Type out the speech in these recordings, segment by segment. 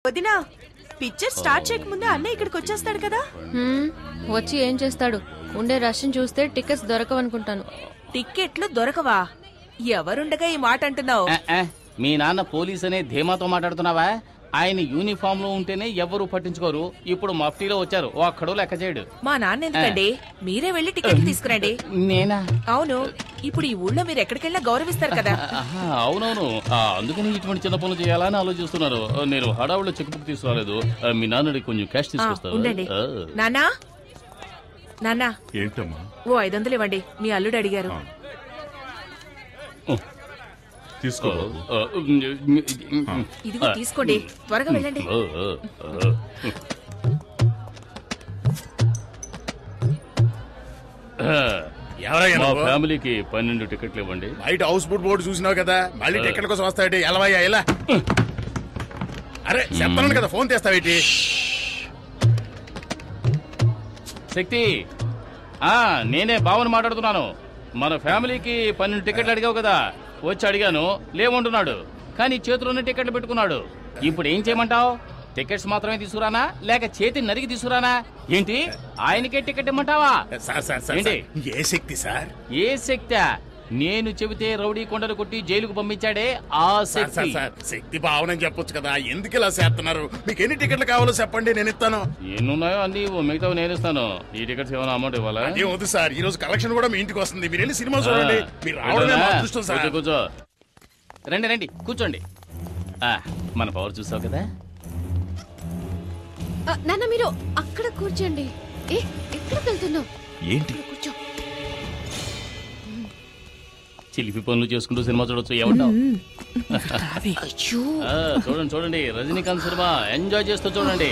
వదినా, picture start చేయకముందే అన్నయ్య ఇక్కడికి వచ్చేస్తాడు కదా. వచ్చి ఏం చేస్తాడు? ఉండే రష్ చూస్తే టికెట్స్ దొరకవనుకుంటాను. టిక్కెట్లు దొరకవా? ఎవరుండగా ఈ మాట అంటున్నావు? మీ నాన్న పోలీస్ అనే ధీమాతో మాట్లాడుతున్నావా? ఆయన యూనిఫామ్ లో ఉంటేనే ఎవరు పట్టించుకోరు. ఇప్పుడు మఫ్టీలో వచ్చారు, ఒక్కడో లెక్క చేయడు. మా నాన్న ఎందుకండి? మీరే వెళ్లి టికెట్ తీసుకురండి. నేనా? అవును, ఇప్పుడు ఈ ఊళ్ళో మీరు ఎక్కడికెళ్ళినా గౌరవిస్తారు కదా. అవునవును, అందుకని ఇటువంటి చిన్న పనులు చేయాలని ఆలోచిస్తున్నారు. నేను హడావుల్లో చెక్ బుక్ తీసుకురాలేదు. మీ నాన్నడి కొంచెం క్యాష్ తీసుకొస్తాను. నాన్నా, నాన్నా, ఏంటమ్మా? ఓ 500 ఇవ్వండి, మీ అల్లుడు అడిగారు. తీసుకో. ఇదిగో తీసుకోండి, త్వరగా వెళ్ళండి. మా ఫ్యామిలీకి 12 టికెట్లు ఇవ్వండి. బయట హౌస్ బోట్ బోర్డు చూసినావు కదా, మళ్ళీ టికెట్ కోసం వస్తాయి. ఎలవయ్యా ఎలా? అరే చెప్తాను కదా, ఫోన్ చేస్తావేటి? శక్తి, నేనే బావని మాట్లాడుతున్నాను. మన ఫ్యామిలీకి 12 టికెట్లు అడిగావు కదా, వచ్చి అడిగాను, లేవంటున్నాడు. కానీ చేతిలోనే టికెట్లు పెట్టుకున్నాడు. ఇప్పుడు ఏం చేయమంటావు? టికెట్స్ మాత్రమే తీసుకురానా, లేక చేతి నరికి తీసుకురానా? ఏంటి, ఆయనకే టికెట్ ఇమ్మంటావా? ఏ శక్తి సార్? ఏ శక్తి? నేను చెబితే రౌడీ కొండలు కొట్టి జైలుకు పంపించాడే ఆ శక్తి. శక్తి భావనని చెప్పొచ్చు కదా, ఎందుకు ఇలా చేస్తున్నారు? మీకు ఎన్ని టికెట్లు కావాలో చెప్పండి, నేను ఇస్తాను. ఎన్నున్నాయో అన్ని, మిగతా నేను ఇస్తాను. ఈ టికెట్స్ ఏమైనా అమౌంట్ ఇవ్వాలా? ఏం వద్దు సార్, ఈ రోజు కలెక్షన్ కూడా మీ ఇంటికి వస్తుంది. మీరు వెళ్ళి సినిమా చూడండి. మీరు రావడమే మా అదృష్టం సార్. కూర్చో, రండి రండి, కూర్చోండి. మన పవర్ చూసావు కదా. నాన్న మీరు అక్కడ కూర్చోండి. ఎక్కడికి వెళ్తున్నావు? ఏంటి? కూర్చో. చిలిపి పనులు చేసుకుంటూ సినిమా చూడొచ్చు. ఏమంటావు? చూడండి చూడండి, రజనీకాంత్ సినిమా ఎంజాయ్ చేస్తూ చూడండి.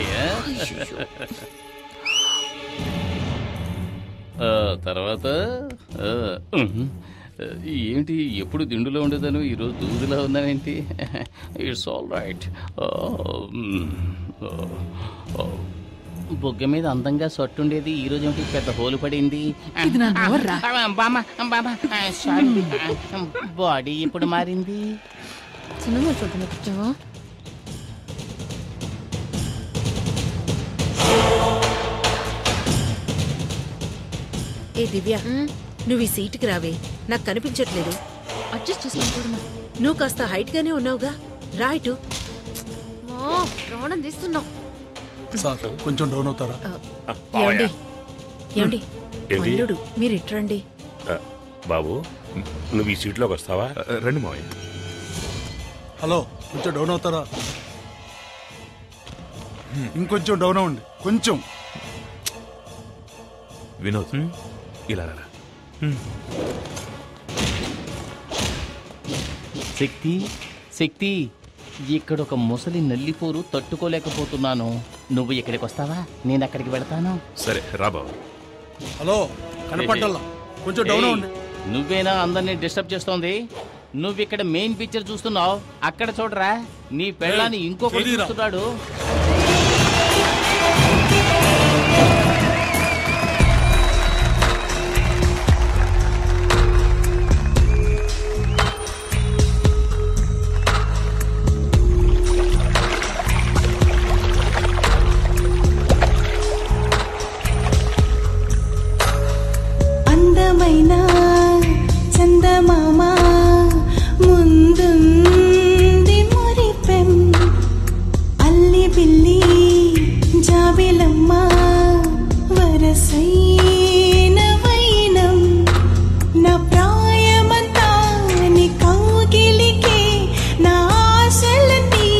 తర్వాత ఏంటి, ఎప్పుడు దిండులో ఉండేదాను, ఈరోజు దూదులా ఉన్నానేంటి? It's all right. బొగ్గ మీద అందంగా సొట్టుండేది, ఈ రోజు ఏంటి పెద్ద హోలు పడింది? బాడీ ఇప్పుడు మారింది. సినిమా చూడడానికి వచ్చావా? ఏ దివ్య, నువ్వు ఈ సీటుకి రావే, నాకు కనిపించట్లేదు. అడ్జస్ట్ చేసుకుంటున్నా. నువ్వు కాస్త హైట్ గానే ఉన్నావుగా, రా ఇటు. ప్రాణం తీస్తున్నావు. కొంచెం డౌన్ అవుతారా? ఏమండి ఏమండి, అల్లుడు మీరు ఇట్రండి. బాబు, నువ్వు ఈ సీట్లోకి వస్తావా? రండి మావయ్య. హలో, కొంచెం డౌన్ అవుతారా? ఇంకొంచెం డౌన్ అవ్వండి, కొంచెం. వినోద్, ఇలా రా. శక్తి, శక్తి, ఇక్కడ ఒక ముసలి నల్లిపోరు తట్టుకోలేకపోతున్నాను. నువ్వు ఇక్కడికి వస్తావా? నేను అక్కడికి వెళతాను. సరే రా బాబు. హలో, కనపడ్డల్లా, కొంచెం డౌన్ అవ్వండి. నువ్వేనా అందరినీ డిస్టర్బ్ చేస్తోంది? నువ్వు ఇక్కడ మెయిన్ పిక్చర్ చూస్తున్నావు, అక్కడ చూడరా, నీ పెళ్ళాన్ని ఇంకొకటి చూస్తున్నాడు. అందమైనా చందమామ ముందుంది మురిపెం, అల్లి బిల్లి జాబిలమ్మ వరసైన వైనం, నా ప్రాయమంతా నీ కౌగిలికే, నా ఆశలన్నీ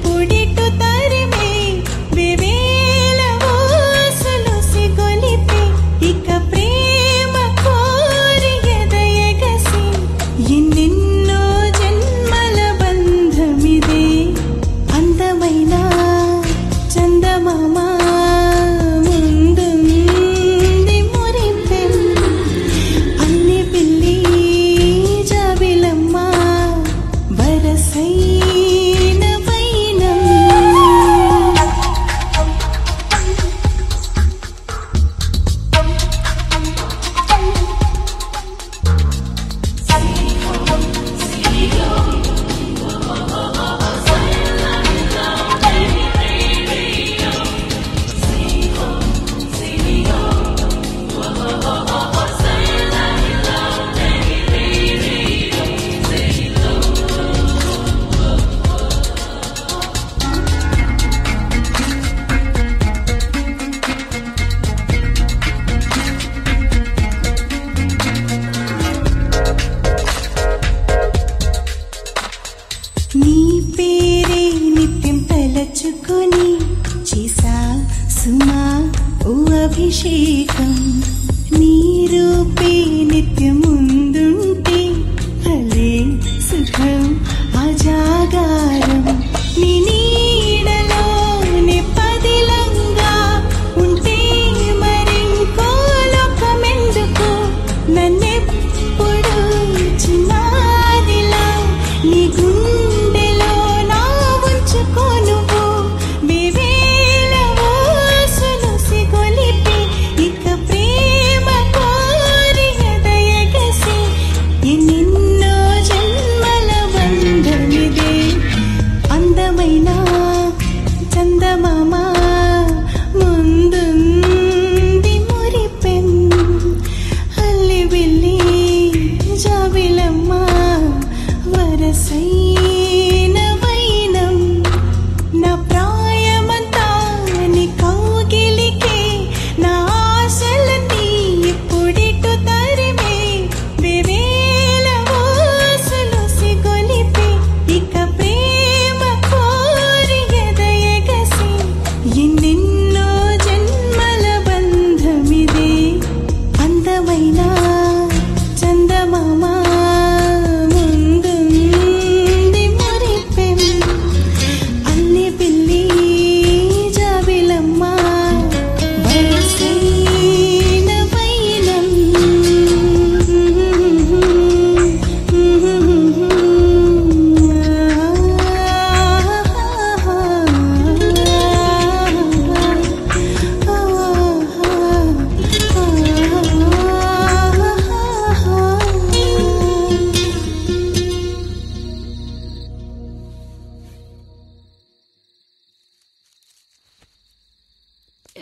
పొడిటు తరిమే, వేవేల ఊసులు సిగొలిపే, ఇక ప్రేమ కోరి ఎదయగసి, ఎన్నెన్నో జన్మల బంధమిదే, అందమైన చందమామ ముందుంది అభిషేకం నీరూపే నిత్యముందుంటే భలే సుఖం అజాగారం నీ నీడలోనే పదిలంగా ఉంటే మరింకో లోకమెందుకు నన్నెప్పుడు చిన్నారిలా నీ గుండెలో నా ఉంచుకోనువు వివేల ఊసులు సిగొలిపి ఇక ప్రేమ కోరి హృదయగసి ఎన్నెన్నో జన్మల బంధమిదే అందమైన చందమామ ముందుంది మురిపెం అల్లి బిల్లి జాబిలమ్మ వరసైన వైనం నా ప్రాయమంతా నీ కౌగిలికే నా ఆశలన్నీ ఇప్పుడిటు తరిమే వివేల ఊసులు సిగొలిపి ఇక ప్రేమ కోరి ఎదయగసి ఎన్నెన్నో జన్మల బంధమిదే అందమైన చందమామ ముందుంది మురిపెం అల్లి పిల్లి జాబిలమ్మ వరసైన వైనం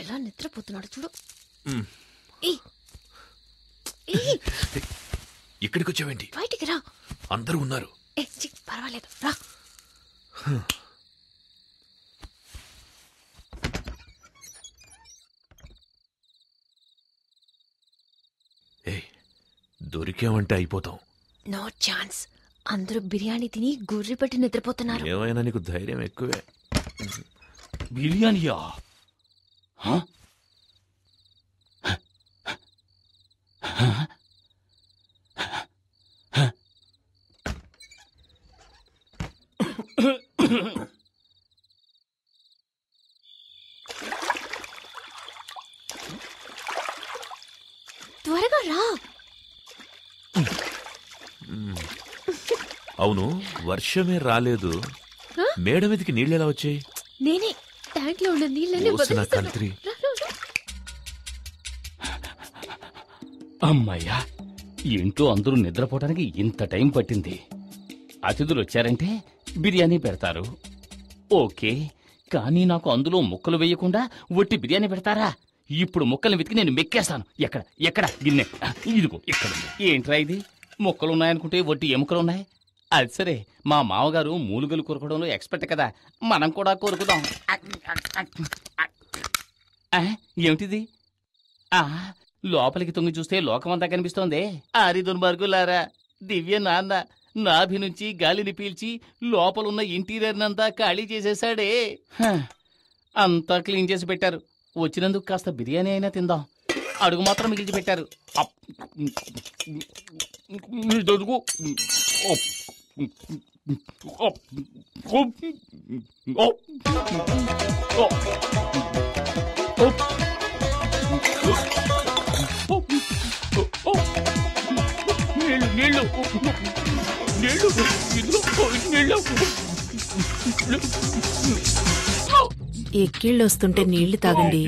ఎలా నిద్రపోతున్నాడు చూడు. ఇక్కడికి వచ్చావేంటి? బయటికి రా. అందరూ ఉన్నారు. పర్వాలేదు రా. దొరికామంటే అయిపోతాం. No chance. అందరూ బిర్యానీ తిని గుర్రి పెట్టి నిద్రపోతున్నారు. ఏమైనా నీకు ధైర్యం ఎక్కువే. బిర్యానీయా? త్వరగా రా. అవును, వర్షమే రాలేదు. మేడ మీదకి నీళ్ళు ఎలా వచ్చాయి? నేనే ట్యాంక్ లో ఉన్న నీళ్ళని కంత్రి. అమ్మాయ్యా, ఇంట్లో అందరూ నిద్రపోవడానికి ఇంత టైం పట్టింది. అతిథులు వచ్చారంటే బిర్యానీ పెడతారు, ఓకే. కానీ నాకు అందులో ముక్కలు వేయకుండా ఒట్టి బిర్యానీ పెడతారా? ఇప్పుడు ముక్కల్ని వెతికి నేను మెక్కేస్తాను. ఎక్కడ ఎక్కడ గిన్నె? ఇదిగో ఇక్కడ. ఏంట్రా ఇది? ముక్కలున్నాయనుకుంటే ఒట్టి ఎముకలున్నాయి. అది సరే, మా మామగారు మూలుగలు కొరకడంలో ఎక్స్పర్ట్ కదా, మనం కూడా కొరుకుదాం. ఏమిటిది? లోపలికి తొంగి చూస్తే లోకమంతా కనిపిస్తోంది. ఆరి దుర్మార్గులారా, దివ్య నాన్న నాభి నుంచి గాలిని పీల్చి లోపలున్న ఇంటీరియర్ నంతా ఖాళీ చేసేసాడే. అంతా క్లీన్ చేసి పెట్టారు. వచ్చినందుకు కాస్త బిర్యానీ అయినా తిందాం. అడుగు మాత్రం మిగిల్చి పెట్టారు. ఎక్కిళ్ళు వస్తుంటే నీళ్లు తాగండి.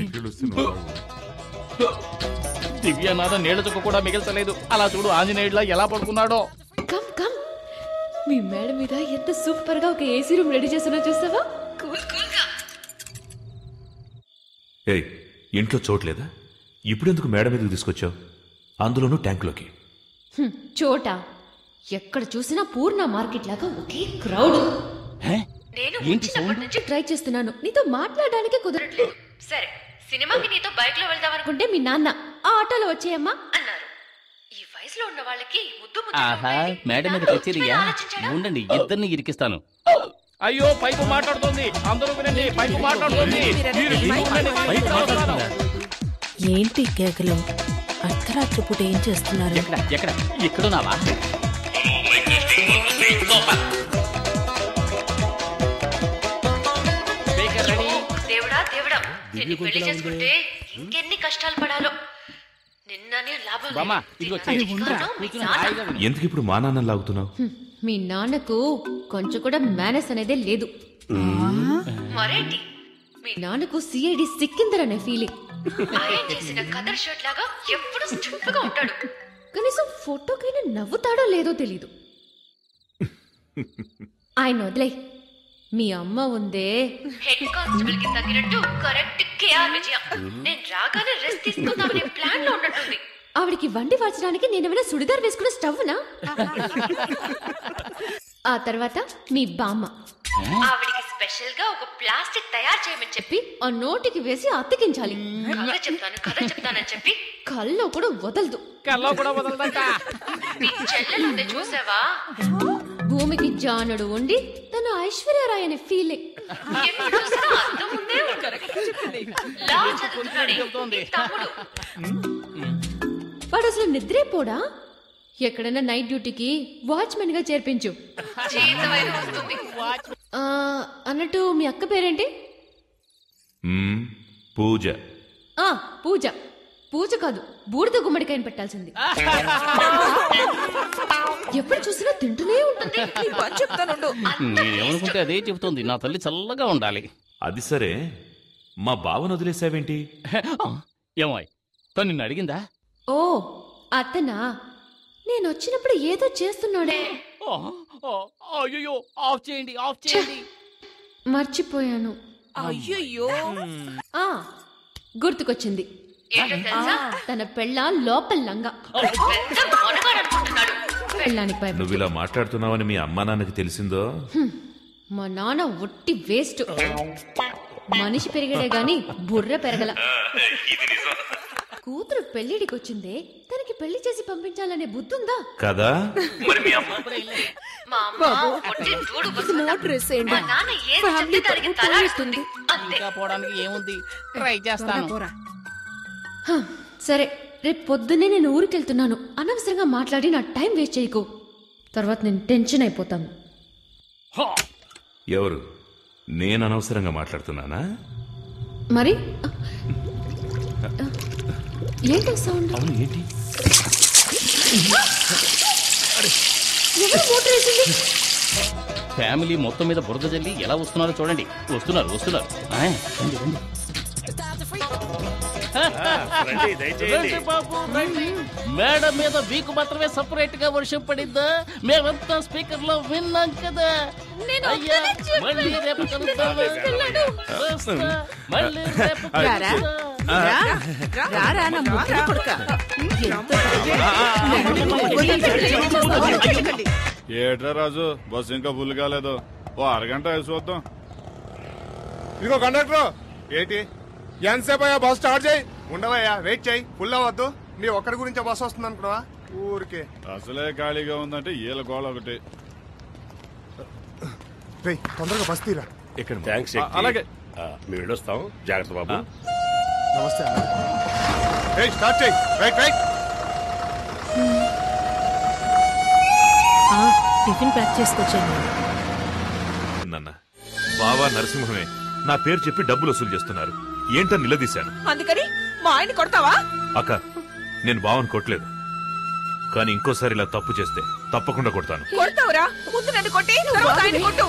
దివ్యనాథ నీళ్ల చుక్క కూడా మిగల్చలేదు. అలా చూడు, ఆంజనేయుడిలా ఎలా పడుకున్నాడో. Come come. మీ మేడ మీద ఎంత సూపర్ గా ఒక ఏసీ రూమ్ రెడీ చేస్తున్నా చూస్తావా? కూల్ కూల్ గా. ఏయ్, ఇంట్లో చోట్లేదా? ఇప్పుడెందుకు మేడ మీదకి తీసుకొచ్చావు? అందులోనూ ట్యాంకులోకి. చోట ఎక్కడ చూసినా పూర్ణ మార్కెట్ లాగా ఒకే క్రౌడ్. నేను వచ్చినప్పటి నుంచి ట్రై చేస్తున్నాను, నీతో మాట్లాడడానికి కుదరట్లేదు. సరే, సినిమాకి నీతో బైక్ లో వెళ్దాం అనుకుంటే మీ నాన్న ఆ ఆటోలో వచ్చేయమ్మా అన్నారు. ఈ వయసులో ఉన్న వాళ్ళకి ముద్దు మేడం మీద కచేరియా? ఉండండి, ఇద్దరిని ఇరికిస్తాను. అయ్యో, పైపు మాట్లాడుతోంది. అందరూ వినండి, పైపు మాట్లాడుతోంది. ఏంటి కేకలు? అర్ధరాత్రి పూట ఏం చేస్తున్నారు? ఎక్కడున్నావా? దేవుడా దేవుడా, నిన్ను పెళ్లి చేసుకుంటే ఇంకెన్ని కష్టాలు పడాలో. నిన్ననే లాభం బామ్మ, ఇదిగో చెయ్యి. ఎందుకు ఇప్పుడు మా నాన్న లాగుతున్నావు? మీ నాన్నకు కొంచెం కూడా మేనస్ అనేదే లేదు. మరేంటి, మీ నాన్నకు సిఐడి సిక్కిందర్ అనే ఫీలింగ్. ఆయన చేసిన కదర్ షర్ట్ లాగా ఎప్పుడు స్టిఫ్ గా ఉంటాడు. కనీసం ఫోటోకైనా నవ్వుతాడో లేదో తెలీదు. ఆయన వదిలే. మీ అమ్మ ఉందే, హెడ్ కానిస్టేబుల్ కి తగినట్టు కరెక్ట్ కేఆర్ విజయ. నేను రాగానే రెస్ట్ తీసుకుందామనే ప్లాన్ లో ఉన్నట్టుంది. ఆవిడికి వండి వాచడానికి నేనేమైనా సుడిదార్ వేసుకున్న స్టవ్నా? ఆ తర్వాత మీ బామ్మ, ఆవిడికి స్పెషల్ గా ఒక ప్లాస్టిక్ తయారు చేయమని చెప్పి ఆ నోటికి వేసి అతికించాలి. కథ చెప్తానని చెప్పి కల్లో కూడా వదలదు. మీ చెల్లెలుందే చూసావా, భూమికి జానుడు ఉండి తన ఐశ్వర్యరాయ్ అనే ఫీలింగ్. వాడు అసలు నిద్రేపోడా? ఎక్కడైనా నైట్ డ్యూటీకి వాచ్మెన్ గా చేర్పించు. అన్నట్టు మీ అక్క పేరేంటి? పూజ. పూజ. పూజ కాదు, బూడిద గుమ్మడికాయని పెట్టాల్సింది. ఎప్పుడు చూసినా తింటూనే ఉంటుంది. నేనేమనుకుంటే అదే చెబుతుంది. నా తల్లి చల్లగా ఉండాలి. అది సరే, మా బావను వదిలేసావేంటి? ఏమాయ్, తను నిన్ను అడిగిందా? ఓ అతనా, నేను వచ్చినప్పుడు ఏదో చేస్తున్నాడే. అయ్యో, ఆఫ్ చేయండి, ఆఫ్ చేయండి. మర్చిపోయాను. అయ్యో, గుర్తుకొచ్చింది. తన పెళ్ళ లోపల లంగా. పెళ్ళానికి భయపడు. నువ్వు ఇలా మాట్లాడుతున్నావని మీ అమ్మా నాన్నకి తెలిసిందో? మా నాన్న ఒట్టి వేస్ట్. మనిషి పెరిగాడే గాని బుర్ర పెరగల. కూతురు పెళ్లిడికి వచ్చిందే, తనకి పెళ్లి చేసి పంపించాలనే బుద్ధుందా కదా? పోవడానికి ఏముంది, ట్రై చేస్తాను. సరే, రేపు పొద్దున్నే నేను ఊరికెళ్తున్నాను. అనవసరంగా మాట్లాడి నా టైం వేస్ట్ చేయకు. తర్వాత నేను టెన్షన్ అయిపోతాను. ఎవరు? నేను అనవసరంగా మాట్లాడుతున్నానా? మరి ఏంటో సౌండ్? అవును, ఏంటి? ఎవరు మోటార్ వేసింది? ఫ్యామిలీ మొత్తం మీద బురద జల్లి ఎలా వస్తున్నారో చూడండి. వస్తున్నారు. మేడం మీద వీకు మాత్రమే సపరేట్ గా వర్షం పడిందా? మేమంతా స్పీకర్ లో విన్నాం కదా. మళ్ళీ రేపు ఏట్రా రాజు, బస్సు ఇంకా ఫుల్ కాలేదు. ఓ అరగంట వేసి చూద్దాం. ఇదిగో కండక్టర్, ఏంటి ఎంతసేపు అయ్యా బస్ స్టార్ట్ చేయి. ఉండవయ్యా, వెయిట్ చేయి. ఫుల్ అవ్వద్దు. నీ ఒక్కడి గురించి బస్సు వస్తుంది అనుకున్నావా? ఊరికే అసలే ఖాళీగా ఉందంటే ఈల గోళ ఒకటి. తొందరగా బస్ తీరా. థ్యాంక్స్. అలాగే, మేము వెళ్ళొస్తాం. జాగ్రత్త బాబు. నమస్తే. స్టార్ట్ చేయి. రైట్. టిఫిన్ ప్యాక్ చేసుకొచ్చాను. నాన్న, బావా నరసింహమే నా పేరు చెప్పి డబ్బులు వసూలు చేస్తున్నారు. ఏంటని నిలదీశాను. అందుకని మా ఆయన కొడతావా? అక్క, నేను బావని కొట్టలేదు, కానీ ఇంకోసారి ఇలా తప్పు చేస్తే తప్పకుండా కొడతాను. కొడతావురా? ముందు నన్ను కొట్టి తర్వాత ఆయన కొట్టు.